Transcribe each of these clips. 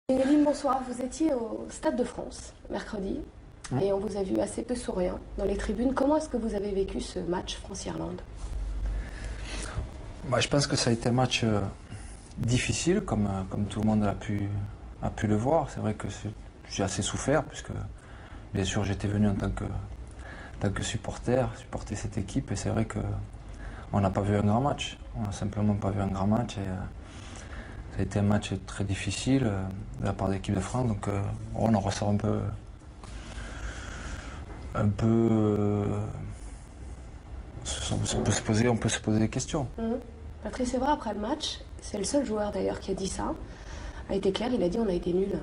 Zinedine, bonsoir. Vous étiez au Stade de France mercredi et on vous a vu assez peu souriant dans les tribunes. Comment est-ce que vous avez vécu ce match France-Irlande? Je pense que ça a été un match difficile, comme tout le monde a pu le voir. C'est vrai que j'ai assez souffert, puisque bien sûr j'étais venu en tant que supporter, supporter cette équipe, et c'est vrai qu'on n'a pas vu un grand match. On n'a simplement pas vu un grand match, et ça a été un match très difficile de la part de l'équipe de France, donc on en ressort un peu on peut se poser des questions. Patrice Evra, après le match, c'est le seul joueur d'ailleurs qui a dit ça, a été clair, il a dit on a été nuls.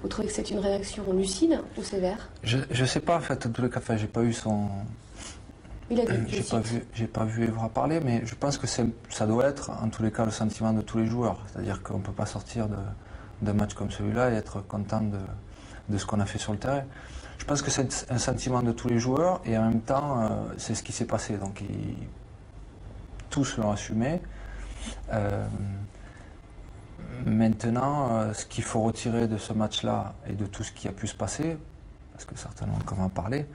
Vous trouvez que c'est une réaction lucide ou sévère? Je sais pas, en fait, en tous les cas, j'ai pas eu son... Il a dit, j'ai pas vu Evra parler, mais je pense que ça doit être, en tous les cas, le sentiment de tous les joueurs. C'est-à-dire qu'on ne peut pas sortir d'un match comme celui-là et être content de ce qu'on a fait sur le terrain. Je pense que c'est un sentiment de tous les joueurs, et en même temps, c'est ce qui s'est passé. Donc, tous l'ont assumé. Maintenant, ce qu'il faut retirer de ce match-là et de tout ce qui a pu se passer, parce que certains ont encore en parlé,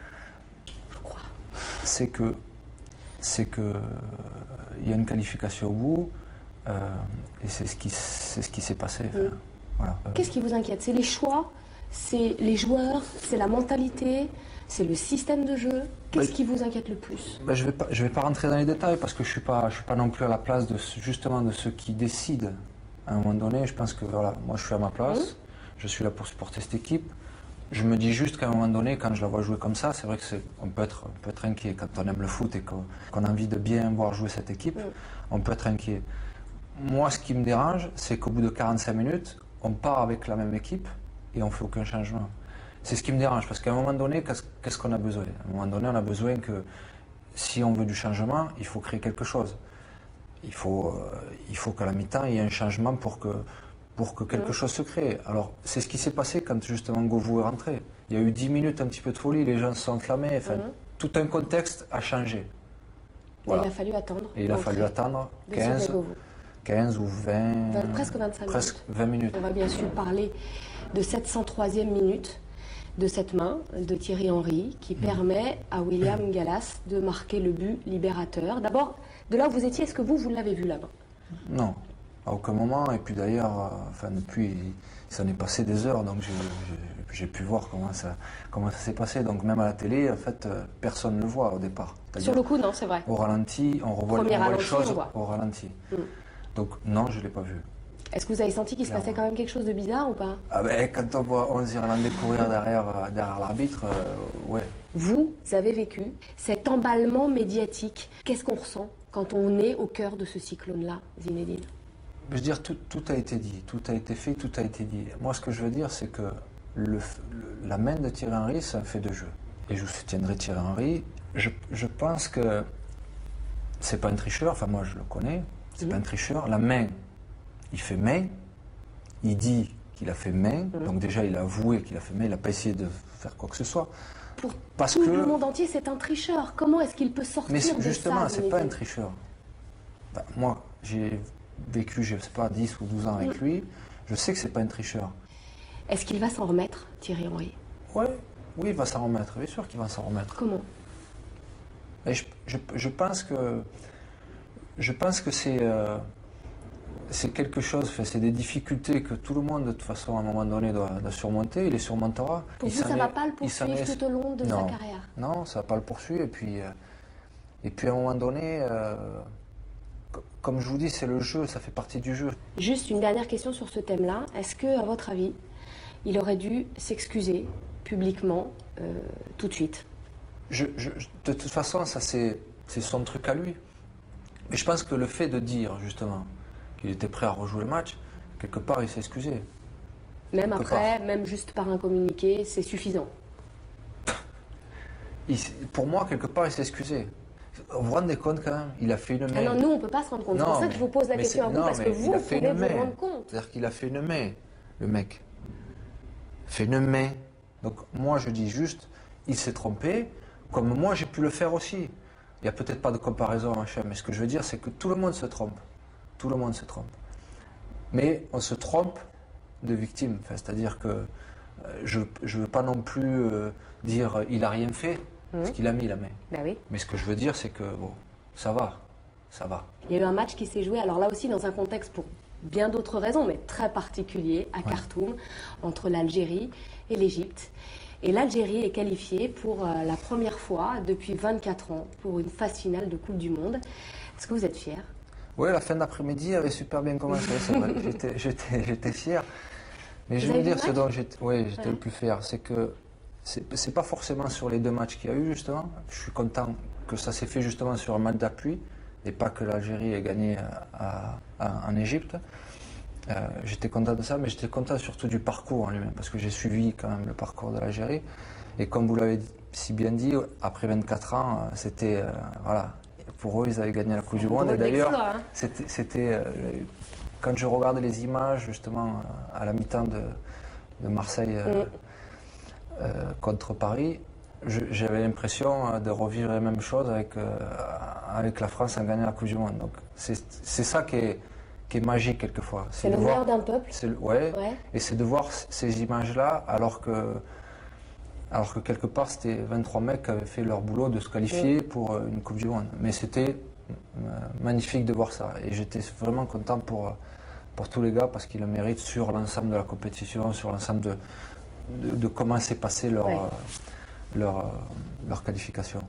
c'est que il y a une qualification au bout, et c'est ce qui s'est passé. Voilà. Qu'est-ce qui vous inquiète? C'est les choix, c'est les joueurs, c'est la mentalité, c'est le système de jeu? Qu'est-ce qui vous inquiète le plus? Je vais pas rentrer dans les détails, parce que je suis pas non plus à la place justement de ceux qui décident. À un moment donné, je pense que voilà, moi je suis à ma place, je suis là pour supporter cette équipe. Je me dis juste qu'à un moment donné, quand je la vois jouer comme ça, c'est vrai qu'on peut être inquiet. Quand on aime le foot et qu'on a envie de bien voir jouer cette équipe, on peut être inquiet. Moi, ce qui me dérange, c'est qu'au bout de 45 minutes, on part avec la même équipe et on ne fait aucun changement. C'est ce qui me dérange, parce qu'à un moment donné, qu'est-ce qu'on a besoin? À un moment donné, on a besoin que, si on veut du changement, il faut créer quelque chose. Il faut qu'à la mi-temps, il y ait un changement pour que quelque chose se crée. Alors, c'est ce qui s'est passé quand justement Govou est rentré. Il y a eu 10 minutes un petit peu de folie, les gens se sont enflammés, enfin, tout un contexte a changé. Voilà. Et il a fallu attendre. Et il a fallu attendre 15 ou 20... Presque 25 presque 20 minutes. On va bien sûr parler de cette 103e minute, de cette main de Thierry Henry qui permet à William Gallas de marquer le but libérateur. D'abord, de là où vous étiez, est-ce que vous l'avez vu là-bas? Non, à aucun moment. Et puis d'ailleurs, depuis, ça n'est passé des heures, donc j'ai pu voir comment ça s'est passé. Donc même à la télé, en fait, personne ne le voit au départ. Sur le coup, non, c'est vrai. Au ralenti, on revoit les choses au ralenti. Donc non, je ne l'ai pas vu. Est-ce que vous avez senti qu'il se passait quand même quelque chose de bizarre ou pas? Quand on voit 11 Irlandais courir derrière l'arbitre, ouais. Vous avez vécu cet emballement médiatique. Qu'est-ce qu'on ressent quand on est au cœur de ce cyclone-là, Zinedine? Je veux dire, tout a été dit, tout a été fait, tout a été dit. Moi, ce que je veux dire, c'est que la main de Thierry Henry, c'est un fait de jeu. Et je soutiendrai Thierry Henry. Je pense que c'est pas un tricheur, enfin moi je le connais, c'est pas un tricheur. La main, il fait main, il dit qu'il a fait main, donc déjà il a avoué qu'il a fait main, il n'a pas essayé de faire quoi que ce soit. Pour tout le monde entier, c'est un tricheur. Comment est-ce qu'il peut sortir de ça? Mais justement, c'est pas un tricheur. Moi, j'ai vécu, je sais pas, 10 ou 12 ans avec lui, je sais que c'est pas un tricheur. Est-ce qu'il va s'en remettre, Thierry Henry? Oui, il va s'en remettre, bien sûr qu'il va s'en remettre. Comment? Et je pense que c'est quelque chose, c'est des difficultés que tout le monde, de toute façon, à un moment donné, doit surmonter. Il les surmontera. Pour vous, ça ne va pas le poursuivre tout au long de sa carrière? Non, ça ne va pas le poursuivre. Et puis à un moment donné, comme je vous dis, c'est le jeu, ça fait partie du jeu. Juste une dernière question sur ce thème-là. Est-ce que, à votre avis, il aurait dû s'excuser publiquement tout de suite? De toute façon, ça c'est son truc à lui. Mais je pense que le fait de dire, justement, qu'il était prêt à rejouer le match, quelque part, il s'est excusé. Même après, même juste par un communiqué, c'est suffisant? Pour moi, quelque part, il s'est excusé. Vous vous rendez compte quand même? Il a fait une main. Alors nous, on ne peut pas se rendre compte. C'est pour ça que je vous pose la question à vous, parce que vous pouvez vous rendre compte. C'est-à-dire qu'il a fait une main, le mec. Fait une main. Donc moi, je dis juste, il s'est trompé, comme moi, j'ai pu le faire aussi. Il n'y a peut-être pas de comparaison, machin, mais ce que je veux dire, c'est que tout le monde se trompe. Tout le monde se trompe. Mais on se trompe de victime. Enfin, c'est-à-dire que je ne veux pas non plus dire il a rien fait, parce qu'il a mis la main. Ben oui. Mais ce que je veux dire, c'est que bon, ça va, ça va. Il y a eu un match qui s'est joué, alors là aussi dans un contexte pour bien d'autres raisons, mais très particulier, à Khartoum, entre l'Algérie et l'Égypte. Et l'Algérie est qualifiée pour la première fois depuis 24 ans pour une phase finale de Coupe du Monde. Est-ce que vous êtes fiers? Oui, la fin d'après-midi avait super bien commencé, c'est vrai. J'étais fier. Mais je veux dire, ce dont j'étais le plus fier, c'est que c'est pas forcément sur les 2 matchs qu'il y a eu, justement. Je suis content que ça s'est fait justement sur un match d'appui et pas que l'Algérie ait gagné en Égypte. J'étais content de ça, mais j'étais content surtout du parcours en lui-même, parce que j'ai suivi quand même le parcours de l'Algérie. Et comme vous l'avez si bien dit, après 24 ans, c'était, voilà, pour eux, ils avaient gagné la Coupe du Monde. Et d'ailleurs, quand je regardais les images, justement, à la mi-temps de Marseille contre Paris, j'avais l'impression de revivre la même chose avec la France en gagnant la Coupe du Monde. Donc c'est ça qui est magique quelquefois. C'est le meilleur d'un peuple. Et c'est de voir ces images-là alors que quelque part c'était 23 mecs qui avaient fait leur boulot de se qualifier pour une Coupe du Monde. Mais c'était magnifique de voir ça. Et j'étais vraiment content pour tous les gars parce qu'ils le méritent sur l'ensemble de la compétition, sur l'ensemble de comment s'est passé leur qualification.